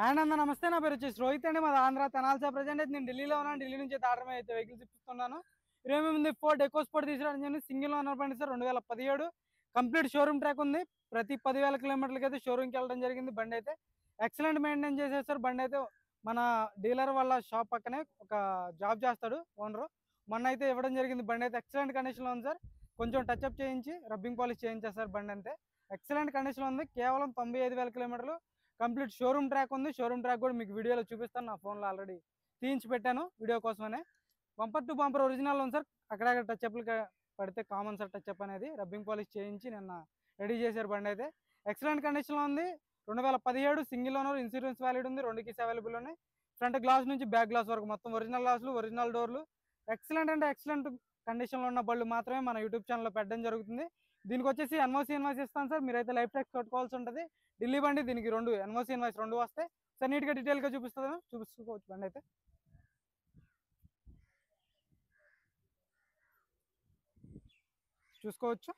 And అన్న నమస్తే, నా పేరు వచ్చేసి రోహిత్ అండి. మాది ఆంధ్ర తెనాల్సా. ప్రజెంట్ అయితే నేను ఢిల్లీలో ఉన్నాను. ఢిల్లీ నుంచి అయితే ఆర్డర్ అయితే వెహికల్స్ ఇప్పిస్తున్నాను. ఇరవై ముందు ఫోర్డ్ ఎకో స్పోర్ట్ తీసుకురావడం జరిగింది. సింగిల్ ఓనర్ బండి సార్, 2017 కంప్లీట్ షోరూమ్ ట్రాక్ ఉంది. ప్రతి 10,000 కిలోమీటర్లకి అయితే షోరూమ్కి వెళ్ళడం జరిగింది. బండి అయితే ఎక్సలెంట్ మెయింటైన్ చేసేస్తారు. బండి అయితే మన డీలర్ వాళ్ళ షాప్ పక్కనే ఒక జాబ్ చేస్తాడు ఓనరు. మొన్న అయితే ఇవ్వడం జరిగింది. బండి అయితే ఎక్సలెంట్ కండిషన్లో ఉంది సార్. కొంచెం టచ్అప్ చేయించి రబ్బింగ్ పాలిష్ చేయించేస్తారు. బండి అంతే ఎక్సలెంట్ కండిషన్లో ఉంది. కేవలం 95,000 కిలోమీటర్లు కంప్లీట్ షోరూమ్ ట్రాక్ ఉంది. షోరూమ్ ట్రాక్ కూడా మీకు వీడియోలో చూపిస్తాను. నా ఫోన్లో ఆల్రెడీ తీయించి పెట్టాను వీడియో కోసమనే. బంపర్ టు బంపర్ ఒరిజినల్ ఉంది సార్. అక్కడక్కడ టచ్అప్లు పడితే కామన్ సార్ టచ్అప్ అనేది. రబ్బింగ్ పాలిష్ చేయించి నిన్న రెడీ చేశారు. బండి అయితే ఎక్సలెంట్ కండిషన్లో ఉంది. 2017 సింగిల్ ఓనర్, ఇన్సూరెన్స్ వ్యాలిడ్ ఉంది. 2 కీస్ అవైలబుల్ ఉన్నాయి. ఫ్రంట్ గ్లాస్ నుంచి బ్యాక్ గ్లాస్ వరకు మొత్తం ఒరిజినల్ గ్లాసులు, ఒరిజినల్ డోర్లు. ఎక్సలెంట్ అంటే ఎక్సలెంట్ కండిషన్లో ఉన్న బళ్ళు మాత్రమే మన యూట్యూబ్ ఛానల్లో పెట్టడం జరుగుతుంది. దీనికి వచ్చేసి ఎన్ఓసి ఇన్వాయిస్ ఇస్తాను సార్. మీరైతే లైఫ్ ట్యాక్స్ కట్టుకోవాల్సి ఉంటుంది. ఢిల్లీ బండి, దీనికి రెండు ఎన్ఓసి ఇన్వాయిస్ రెండు వస్తాయి సార్. నీట్గా డీటెయిల్గా చూపించుకోవచ్చు బండి అయితే. చూసుకోవచ్చు,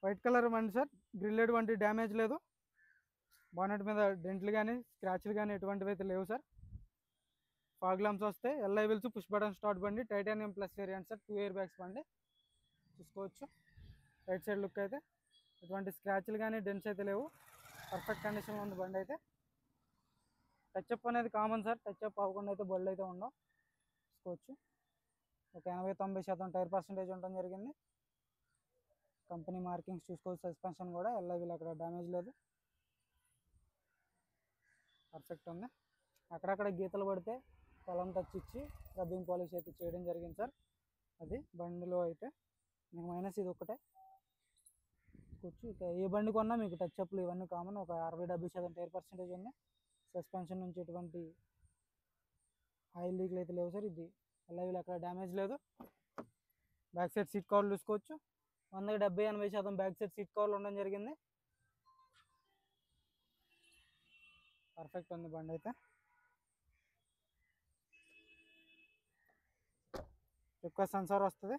వైట్ కలర్ బండి సార్. గ్రిల్లెడ్ వంటి డ్యామేజ్ లేదు. బానెట్ మీద డెంట్లు కానీ స్క్రాచ్లు కానీ ఎటువంటివి అయితే లేవు సార్. ఫాగ్ లాంప్స్ వస్తాయి. Alloy wheels, push button start బండి, titanium plus variant sir. 2 air bags బండి. చూసుకోవచ్చు రైట్ సైడ్ లుక్ అయితే. ఎటువంటి స్క్రాచ్లు కానీ డెంట్స్ అయితే లేవు. పర్ఫెక్ట్ కండిషన్లో ఉంది బండి అయితే. టచ్అప్ అనేది కామన్ సార్. టచ్అప్ అవ్వకుండా అయితే బళ్ళు అయితే ఉండవు. చూసుకోవచ్చు ఒక 80-90% టైర్ పర్సెంటేజ్ ఉండడం జరిగింది. కంపెనీ మార్కింగ్స్ చూసుకోవచ్చు. సస్పెన్షన్ కూడా ఎల్ఐవిల్ అక్కడ డ్యామేజ్ లేదు. పర్ఫెక్ట్ ఉంది. అక్కడక్కడ గీతలు పడితే పొలం టచ్ ఇచ్చి రబ్బింగ్ పాలిష్ అయితే చేయడం జరిగింది సార్. అది బండిలో అయితే మీకు మైనస్ ఇది ఒకటే. కూర్చు ఇక ఏ బండి కొన్నా మీకు టచ్అప్లు ఇవన్నీ కామన్. ఒక 60-70% టైర్ పర్సెంటేజ్ ఉంది. సస్పెన్షన్ నుంచి ఎటువంటి ఆయిల్ లీక్లు అయితే లేవు సార్. ఇది ఎల్ఐవిల్ అక్కడ డ్యామేజ్ లేదు. బ్యాక్ సైడ్ సీట్ కవర్లు చూసుకోవచ్చు. 100-70-80% బ్యాక్ సైడ్ సీట్ కవర్లు ఉండడం జరిగింది. పర్ఫెక్ట్ ఉంది బండి అయితే. ఎక్కువ సెన్సార్ వస్తుంది.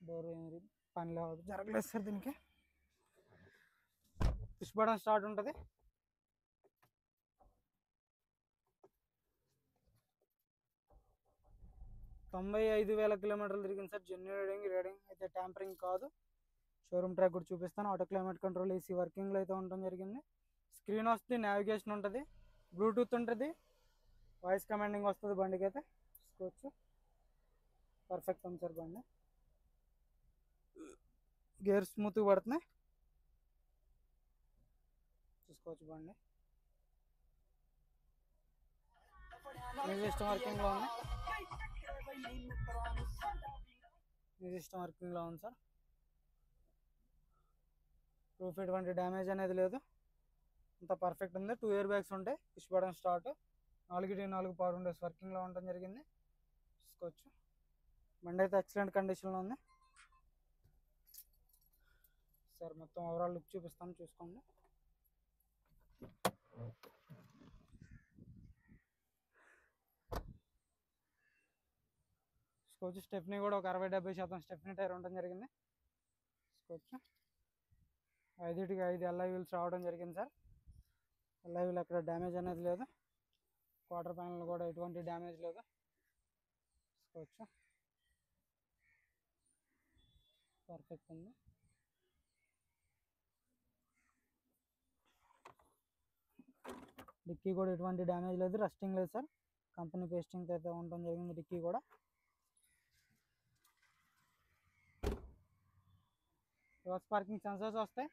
డోర్ ఏమి పని లేదు, జరగలేదు సార్. దీనికి పుష్ బటన్ స్టార్ట్ ఉంటుంది. తొంభై 5,000 కిలోమీటర్లు తిరిగింది సార్. జెన్యున్ రీడింగ్ అయితే ట్యాంపరింగ్ కాదు. షోరూమ్ ట్రాక్ కూడా చూపిస్తాను. ఆటో క్లైమేట్ కంట్రోల్, ఏసీ వర్కింగ్లో అయితే ఉండడం జరిగింది. స్క్రీన్ వస్తుంది, నావిగేషన్ ఉంటుంది, బ్లూటూత్ ఉంటుంది, వాయిస్ కమాండింగ్ వస్తుంది బండికి అయితే. చూసుకోవచ్చు పర్ఫెక్ట్ ఉంది సార్ బండి. గేర్ స్మూత్గా పడుతున్నాయి. చూసుకోవచ్చు బండి మ్యూజిక్ సిస్టమ్ వర్కింగ్లో ఉంది. మ్యూజిక్ సిస్టమ్ వర్కింగ్లో ఉంది సార్. రూఫ్ ఎటువంటి డ్యామేజ్ అనేది లేదు. అంత పర్ఫెక్ట్ ఉంది. 2 ఇయర్ బ్యాగ్స్ ఉంటాయి. Push button start, 4x4 power windows వర్కింగ్లో ఉండడం జరిగింది. చూసుకోవచ్చు బండి అయితే ఎక్సలెంట్ కండిషన్లో ఉంది సార్. మొత్తం ఓవరాల్ లుక్ చూపిస్తాను, చూసుకోండి. చూసుకోవచ్చు స్టెప్నీ కూడా ఒక 60-70% స్టెప్నీ టైర్ ఉండడం జరిగింది. చూసుకోవచ్చు 5 ఎల్ఐ వీల్స్ రావడం జరిగింది సార్. ఎల్ఐ వీల్ అక్కడ డ్యామేజ్ అనేది లేదు. క్వార్టర్ ప్యానల్ కూడా ఎటువంటి డ్యామేజ్ లేదు. చూసుకోవచ్చు పర్ఫెక్ట్ ఉంది. డిక్కీ కూడా ఎటువంటి డ్యామేజ్ లేదు, రస్టింగ్ లేదు సార్. కంపెనీ పేస్టింగ్ అయితే ఉండడం జరిగింది డిక్కీ కూడా. రివర్స్ పార్కింగ్ సెన్సర్స్ వస్తాయి.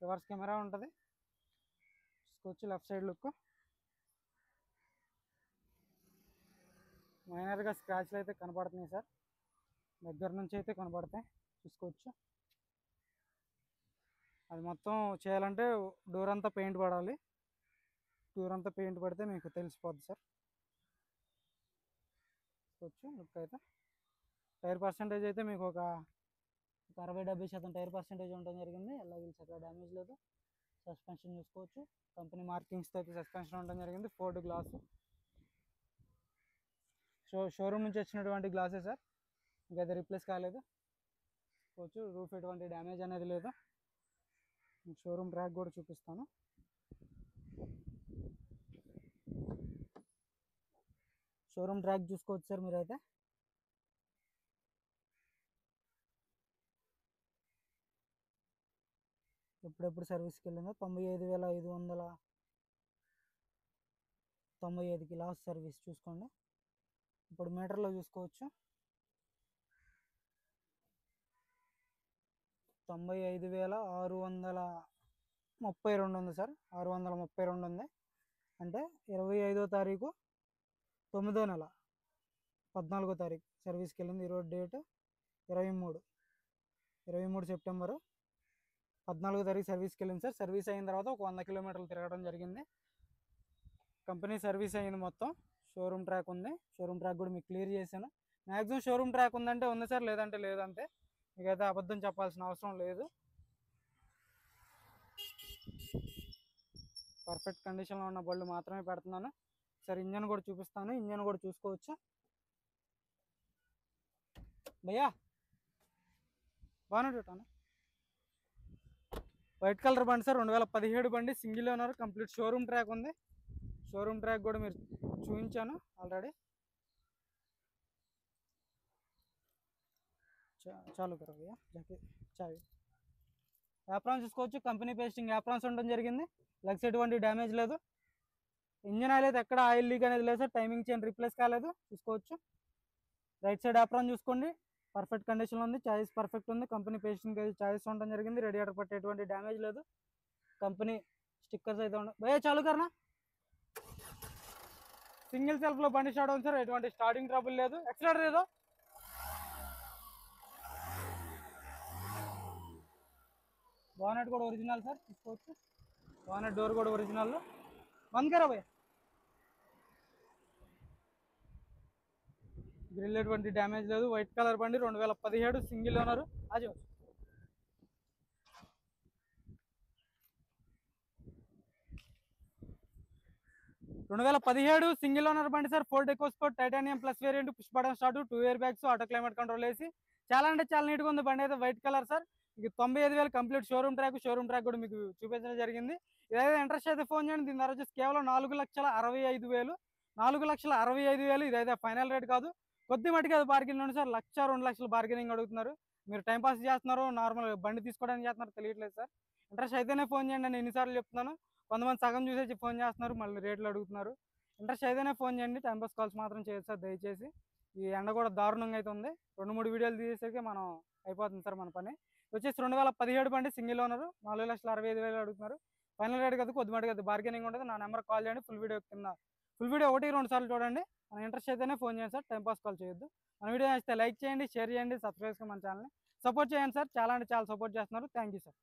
రివర్స్ కెమెరా ఉంటుంది. చూసుకోవచ్చు లెఫ్ట్ సైడ్ లుక్. మైనర్గా స్క్రాచ్లు అయితే కనపడుతున్నాయి సార్. దగ్గర నుంచి అయితే కనపడతాయి. చూసుకోవచ్చు అది మొత్తం చేయాలంటే డోర్ అంతా పెయింట్ పడాలి. డోర్ అంతా పెయింట్ పడితే మీకు తెలిసిపోద్ది సార్. చూసుకోవచ్చు లుక్ అయితే. టైర్ పర్సెంటేజ్ అయితే మీకు ఒక 60-70% టైర్ పర్సెంటేజ్ ఉండడం జరిగింది. ఎలా వీల్స్ అక్కడ డ్యామేజ్ లేదు. సస్పెన్షన్ చూసుకోవచ్చు కంపెనీ మార్కింగ్స్తో అయితే సస్పెన్షన్ ఉండడం జరిగింది. ఫోర్డ్ గ్లాసు షోరూమ్ నుంచి వచ్చినటువంటి గ్లాసే సార్. ఇంకైతే రీప్లేస్ కాలేదు. చూసుకోవచ్చు రూఫ్ ఎటువంటి డ్యామేజ్ అనేది లేదు. షోరూమ్ ట్రాక్ కూడా చూపిస్తాను. షోరూమ్ ట్రాక్ చూసుకోవచ్చు సార్ మీరైతే. ఎప్పుడెప్పుడు సర్వీస్కి వెళ్ళిందో 95,595కి లాస్ట్ సర్వీస్ చూసుకోండి. ఇప్పుడు మీటర్లో చూసుకోవచ్చు 95,632 ఉంది సార్. 632 ఉంది. అంటే 25వ తారీఖు 9వ నెల 14వ తారీఖు సర్వీస్కి వెళ్ళింది. ఈరోజు డేట్ 23 సెప్టెంబరు 14వ తారీఖు సర్వీస్కి వెళ్ళింది సార్. సర్వీస్ అయిన తర్వాత ఒక 100 కిలోమీటర్లు తిరగడం జరిగింది. కంపెనీ సర్వీస్ అయింది మొత్తం. షోరూమ్ ట్రాక్ ఉంది. షోరూమ్ ట్రాక్ కూడా మీకు క్లియర్ చేశాను. మ్యాక్సిమం షోరూమ్ ట్రాక్ ఉందంటే ఉంది సార్, లేదంటే లేదంటే. మీకైతే అబద్ధం చెప్పాల్సిన అవసరం లేదు. పర్ఫెక్ట్ కండిషన్లో ఉన్న బళ్ళు మాత్రమే పెడుతున్నాను సార్. ఇంజన్ కూడా చూపిస్తాను, ఇంజన్ కూడా చూసుకోవచ్చు. భయ్యా బాగానే పెట్టాను. వైట్ కలర్ బండి సార్, 2017 బండి, single owner, complete showroom track ఉంది. షోరూమ్ ట్రాక్ కూడా మీరు చూపించాను ఆల్రెడీ. చాలు కరా భయ్యా చావి. యాప్రాన్స్ చూసుకోవచ్చు. కంపెనీ పేస్టింగ్ యాప్రాన్స్ ఉండడం జరిగింది. లెగ్స్ ఎటువంటి డ్యామేజ్ లేదు. ఇంజన్ ఆయిల్ అయితే ఎక్కడ ఆయిల్ లీక్ అనేది లేదు సార్. టైమింగ్ చైన్ రీప్లేస్ కాలేదు చూసుకోవచ్చు. రైట్ సైడ్ యాప్రాన్ చూసుకోండి, పర్ఫెక్ట్ కండిషన్లో ఉంది. చాయిస్ పర్ఫెక్ట్ ఉంది. కంపెనీ పేస్టింగ్ అయితే చాయిస్ ఉండడం జరిగింది. రేడియేటర్ పట్టే ఎటువంటి డ్యామేజ్ లేదు. కంపెనీ స్టిక్కర్స్ అయితే ఉన్నాయి. భయ్యా చాలు కర్నా. సింగిల్ సెల్ఫ్లో బండి స్టార్ట్ అవుతుంది సార్. ఎటువంటి స్టార్టింగ్ ట్రబుల్ లేదు. ఎక్సలరేటర్ ఏదో బానెట్ కూడా ఒరిజినల్ సార్ చూసుకోవచ్చు. బానెట్ డోర్ కూడా ఒరిజినల్. బంద్ కరా భయ్యా. గ్రిల్ ఎటువంటి డ్యామేజ్ లేదు. వైట్ కలర్ బండి, 2017 సింగిల్ ఓనర్. అది 2017 సింగిల్ ఓనర్ బండి sir. Ford EcoSport titanium plus variant, push button start, 2 air bags, auto climate control వేసి చాలా అంటే చాలా నీట్గా ఉంది బండి అయితే. White colour sir. మీకు 95,000 complete showroom track. Showroom track కూడా మీకు చూపించడం జరిగింది. ఇదైతే ఇంట్రెస్ట్ అయితే ఫోన్ చేయండి. దీని ధర వచ్చేసి కేవలం 4,65,000. 4,65,000 ఇదైతే ఫైనల్ రేట్ కాదు. కొద్ది మటుకు అది బార్గెనింగ్ ఉంది సార్. 1,00,000 2,00,000 బార్గెనింగ్ అడుగుతున్నారు. మీరు టైంపాస్ చేస్తున్నారు, నార్మల్ బండి తీసుకోవడానికి చేస్తున్నారు తెలియట్లేదు సార్. ఇంట్రెస్ట్ అయితేనే ఫోన్ చేయండి. నేను ఎన్నిసార్లు చెప్తున్నాను. కొంతమంది సగం చూసేసి ఫోన్ చేస్తున్నారు, మళ్ళీ రేట్లు అడుగుతున్నారు. ఇంట్రెస్ట్ అయితేనే ఫోన్ చేయండి. టైంపాస్ కాల్స్ మాత్రం చేయొచ్చు సార్ దయచేసి. ఈ ఎండ కూడా దారుణంగా అయితే ఉంది. 2-3 వీడియోలు తీసేసరికి మనం అయిపోతుంది సార్ మన పని. వచ్చేసి 2017 బండి, సింగిల్ ఓనర్, 4,65,000 అడుగుతున్నారు. ఫైనల్ రేట్ కదా, కొద్ది మటుకు అది బార్గెనింగ్ ఉంటుంది. నా నెంబర్ కాల్ చేయండి. ఫుల్ వీడియో 1-2 సార్లు చూడండి. మన ఇంట్రెస్ట్ అయితేనే ఫోన్ చేయండి సార్. టైంపాస్ కాల్ చేయొద్దు. మన వీడియో నచ్చితే లైక్ చేయండి, షేర్ చేయండి, సబ్స్క్రైబ్ చేసుకుని మన ఛానల్ని సపోర్ట్ చేయండి సార్. చాలా అంటే చాలా సపోర్ట్ చేస్తున్నారు. Thank you sir.